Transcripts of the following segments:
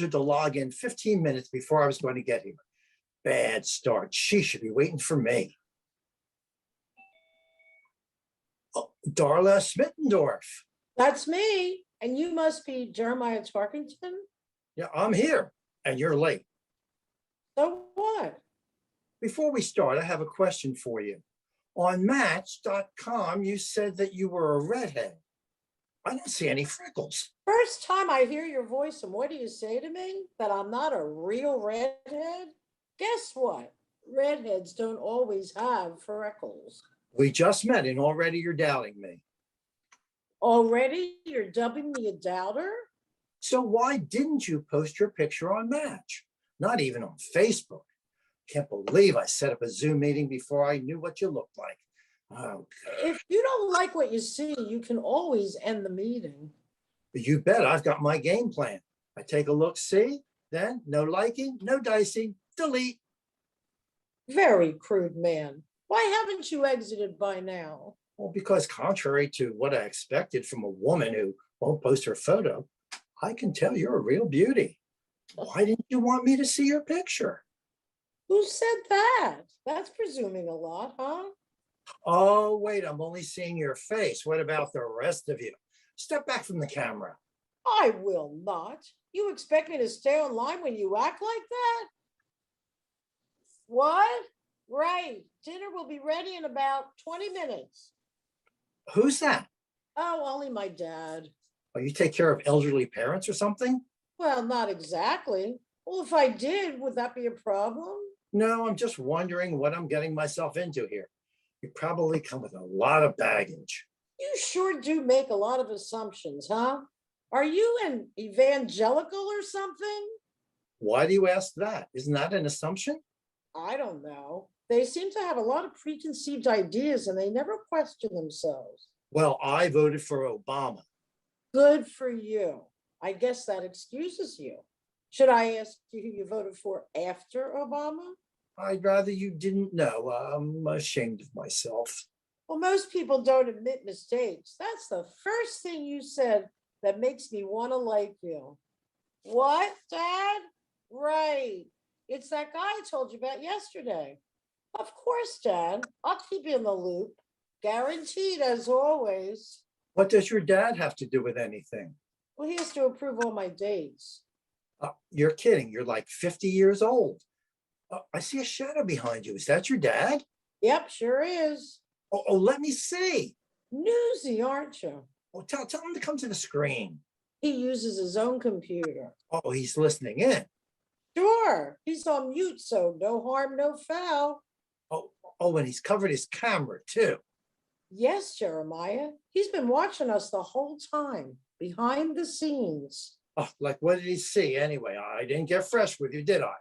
her to log in 15 minutes before I was going to get here. Bad start. She should be waiting for me. Oh, Darla Schmittendorf. That's me. And you must be Jeremiah Tarkington? Yeah, I'm here, and you're late. So what? Before we start, I have a question for you. On Match.com, you said that you were a redhead. I don't see any freckles. First time I hear your voice, and what do you say to me? That I'm not a real redhead? Guess what? Redheads don't always have freckles. We just met, and already you're doubting me. Already? You're dubbing me a doubter? So why didn't you post your picture on Match? Not even on Facebook. Can't believe I set up a Zoom meeting before I knew what you looked like. Oh, God. If you don't like what you see, you can always end the meeting. You bet I've got my game plan. I take a look, see, then no liking, no dicing, delete. Very crude man. Why haven't you exited by now? Well, because contrary to what I expected from a woman who won't post her photo, I can tell you're a real beauty. Why didn't you want me to see your picture? Who said that? That's presuming a lot, huh? Oh, wait, I'm only seeing your face. What about the rest of you? Step back from the camera. I will not. You expect me to stay online when you act like that? What? Right. Dinner will be ready in about 20 minutes. Who's that? Oh, only my dad. Oh, you take care of elderly parents or something? Well, not exactly. Well, if I did, would that be a problem? No, I'm just wondering what I'm getting myself into here. You probably come with a lot of baggage. You sure do make a lot of assumptions, huh? Are you an evangelical or something? Why do you ask that? Isn't that an assumption? I don't know. They seem to have a lot of preconceived ideas and they never question themselves. Well, I voted for Obama. Good for you. I guess that excuses you. Should I ask you who you voted for after Obama? I'd rather you didn't know. I'm ashamed of myself. Well, most people don't admit mistakes. That's the first thing you said that makes me want to like you. What, Dad? Right. It's that guy I told you about yesterday. Of course, Dad. I'll keep you in the loop. Guaranteed, as always. What does your dad have to do with anything? Well, he has to approve all my dates. You're kidding. You're like 50 years old. I see a shadow behind you. Is that your dad? Yep, sure is. Oh, let me see. Newsy, aren't you? Oh, tell him to come to the screen. He uses his own computer. Oh, he's listening in. Sure, he's on mute, so no harm, no foul. Oh, and he's covered his camera too. Yes, Jeremiah. He's been watching us the whole time, behind the scenes. Oh, like what did he see anyway? I didn't get fresh with you, did I?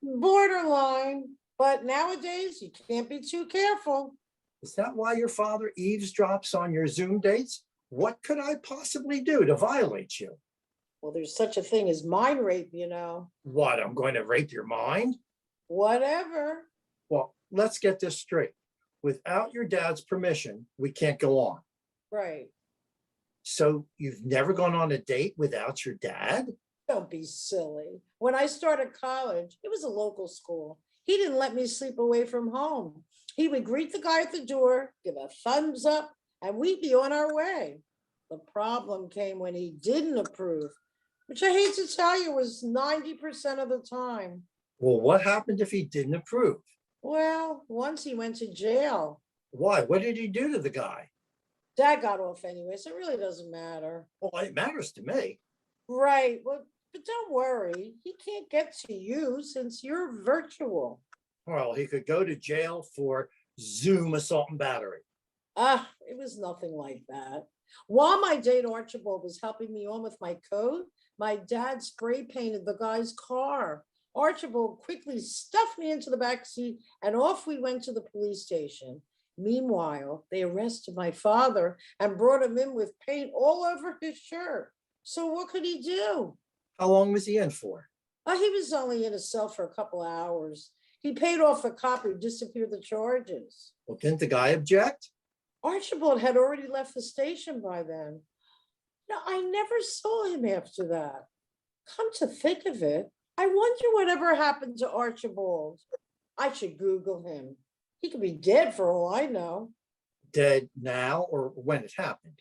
Borderline, but nowadays you can't be too careful. Is that why your father eavesdrops on your Zoom dates? What could I possibly do to violate you? Well, there's such a thing as mind rape, you know. What, I'm going to rape your mind? Whatever. Well, let's get this straight. Without your dad's permission, we can't go on. Right. So you've never gone on a date without your dad? Don't be silly. When I started college, it was a local school. He didn't let me sleep away from home. He would greet the guy at the door, give a thumbs up, and we'd be on our way. The problem came when he didn't approve, which I hate to tell you was 90% of the time. Well, what happened if he didn't approve? Well, once he went to jail. Why? What did he do to the guy? Dad got off anyway, so it really doesn't matter. Well, it matters to me. Right. Well, but don't worry. He can't get to you since you're virtual. Well, he could go to jail for Zoom assault and battery. It was nothing like that. While my date Archibald was helping me on with my code, my dad spray painted the guy's car. Archibald quickly stuffed me into the back seat and off we went to the police station. Meanwhile, they arrested my father and brought him in with paint all over his shirt. So what could he do? How long was he in for? He was only in a cell for a couple of hours. He paid off the cop who disappeared the charges. Well, didn't the guy object? Archibald had already left the station by then. No, I never saw him after that. Come to think of it, I wonder whatever happened to Archibald. I should Google him. He could be dead for all I know. Dead now or when it happened?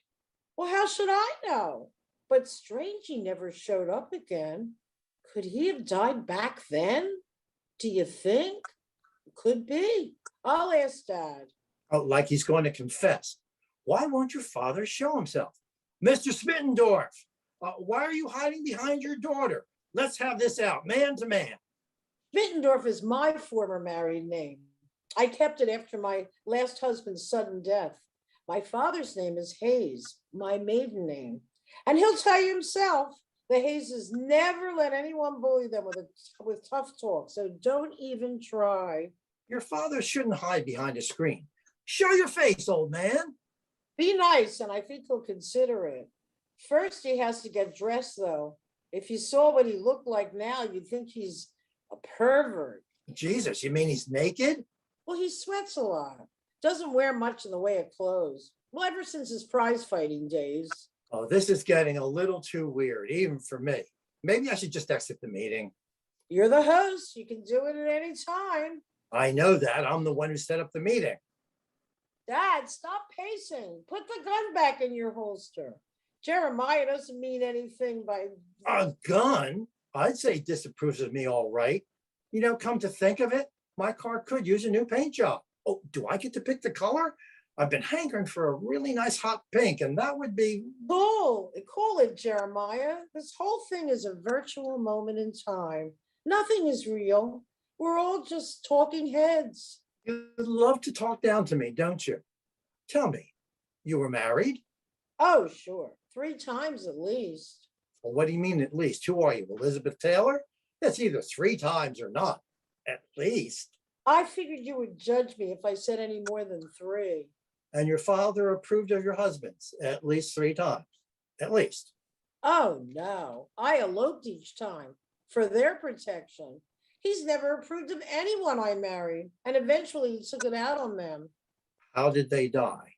Well, how should I know? But strange he never showed up again. Could he have died back then? Do you think? Could be. I'll ask Dad. Oh, like he's going to confess. Why won't your father show himself? Mr. Schmittendorf, why are you hiding behind your daughter? Let's have this out, man to man. Mittendorf is my former married name. I kept it after my last husband's sudden death. My father's name is Hayes, my maiden name. And he'll tell you himself, the Hayeses never let anyone bully them with tough talk, so don't even try. Your father shouldn't hide behind a screen. Show your face, old man. Be nice, and I think he'll consider it. First, he has to get dressed, though. If you saw what he looked like now, you'd think he's a pervert. Jesus, you mean he's naked? Well, he sweats a lot. Doesn't wear much in the way of clothes. Well, ever since his prize fighting days. Oh, this is getting a little too weird, even for me. Maybe I should just exit the meeting. You're the host. You can do it at any time. I know that. I'm the one who set up the meeting. Dad, stop pacing. Put the gun back in your holster. Jeremiah doesn't mean anything by... A gun? I'd say he disapproves of me all right. You know, come to think of it, my car could use a new paint job. Oh, do I get to pick the color? I've been hankering for a really nice hot pink, and that would be... Cool. Call it, Jeremiah. This whole thing is a virtual moment in time. Nothing is real. We're all just talking heads. You'd love to talk down to me, don't you? Tell me, you were married? Oh, sure. 3 times at least. Well, what do you mean at least? Who are you, Elizabeth Taylor? That's either 3 times or not. At least. I figured you would judge me if I said any more than 3. And your father approved of your husband's at least 3 times. At least. Oh, no. I eloped each time for their protection. He's never approved of anyone I married, and eventually he took it out on them. How did they die?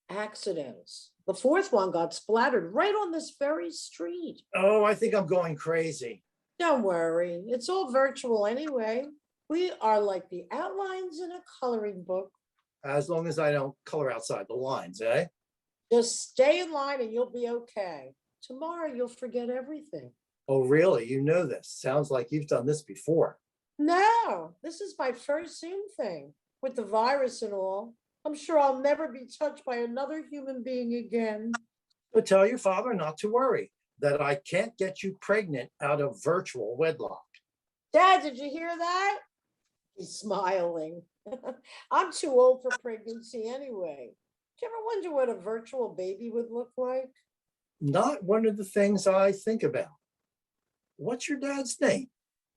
Accidents. The 4th one got splattered right on this very street. Oh, I think I'm going crazy. Don't worry. It's all virtual anyway. We are like the outlines in a coloring book. As long as I don't color outside the lines, eh? Just stay in line and you'll be okay. Tomorrow you'll forget everything. Oh, really? You know this. Sounds like you've done this before. No, this is my first Zoom thing with the virus and all. I'm sure I'll never be touched by another human being again. But tell your father not to worry, that I can't get you pregnant out of virtual wedlock. Dad, did you hear that? He's smiling. I'm too old for pregnancy anyway. Do you ever wonder what a virtual baby would look like? Not one of the things I think about. What's your dad's name?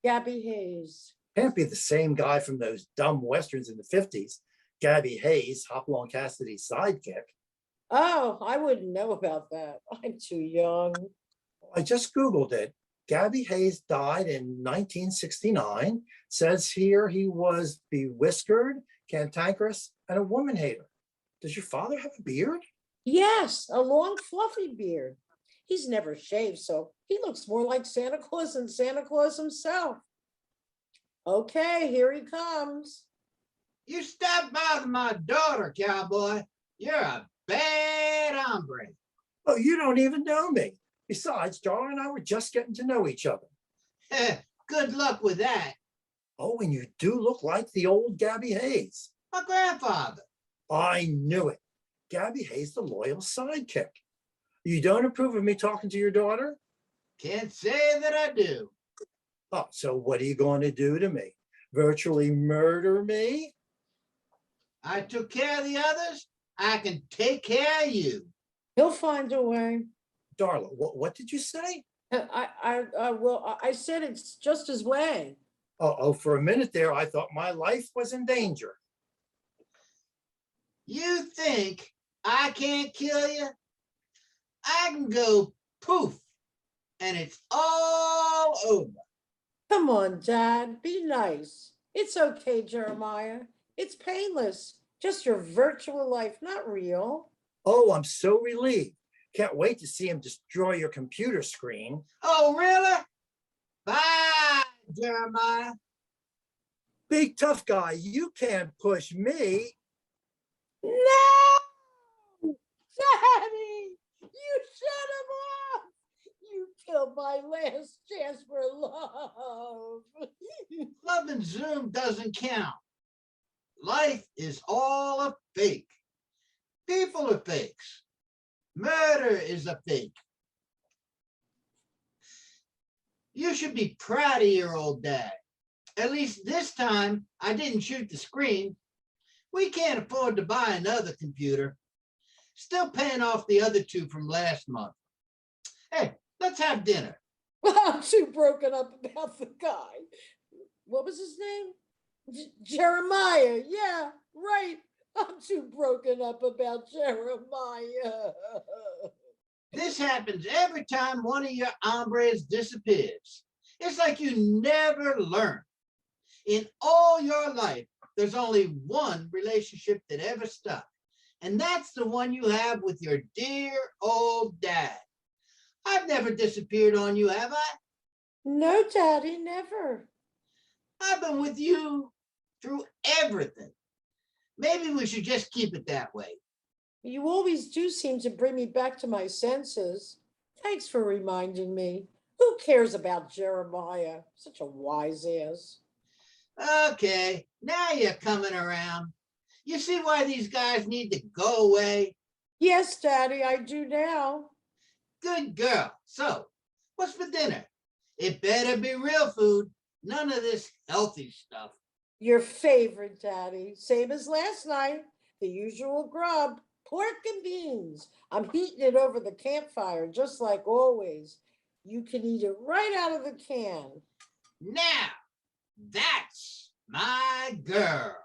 Gabby Hayes. Can't be the same guy from those dumb westerns in the 50s. Gabby Hayes, Hopalong Cassidy's sidekick. Oh, I wouldn't know about that. I'm too young. I just Googled it. Gabby Hayes died in 1969. Says here he was bewhiskered, cantankerous, and a woman hater. Does your father have a beard? Yes, a long fluffy beard. He's never shaved, so he looks more like Santa Claus than Santa Claus himself. Okay, here he comes. You stop bothering my daughter, cowboy. You're a bad hombre. Oh, you don't even know me. Besides, Darla and I were just getting to know each other. Good luck with that. Oh, and you do look like the old Gabby Hayes. My grandfather. I knew it. Gabby Hayes, the loyal sidekick. You don't approve of me talking to your daughter? Can't say that I do. Oh, so what are you going to do to me? Virtually murder me? I took care of the others. I can take care of you. He'll find a way. Darla, what did you say? I said it's just his way. Oh, for a minute there, I thought my life was in danger. You think I can't kill you? I can go poof, and it's all over. Come on, Dad, be nice. It's okay, Jeremiah. It's painless. Just your virtual life, not real. Oh, I'm so relieved. Can't wait to see him destroy your computer screen. Oh, really? Bye, Jeremiah. Big tough guy, you can't push me. No! Daddy! You shut him off! You killed my last chance for love. Love and Zoom doesn't count. Life is all a fake. People are fakes. Murder is a fake. You should be proud of your old dad. At least this time, I didn't shoot the screen. We can't afford to buy another computer. Still paying off the other two from last month. Hey, let's have dinner. I'm too broken up about the guy. What was his name? Jeremiah. Yeah, right. I'm too broken up about Jeremiah. This happens every time one of your hombres disappears. It's like you never learn. In all your life, there's only one relationship that ever stuck, and that's the one you have with your dear old dad. I've never disappeared on you, have I? No, Daddy, never. I've been with you through everything. Maybe we should just keep it that way. You always do seem to bring me back to my senses. Thanks for reminding me. Who cares about Jeremiah? Such a wise ass. Okay, now you're coming around. You see why these guys need to go away? Yes, Daddy, I do now. Good girl. So, what's for dinner? It better be real food. None of this healthy stuff. Your favorite, Daddy. Same as last night. The usual grub. Pork and beans. I'm heating it over the campfire, just like always. You can eat it right out of the can. Now, that's my girl.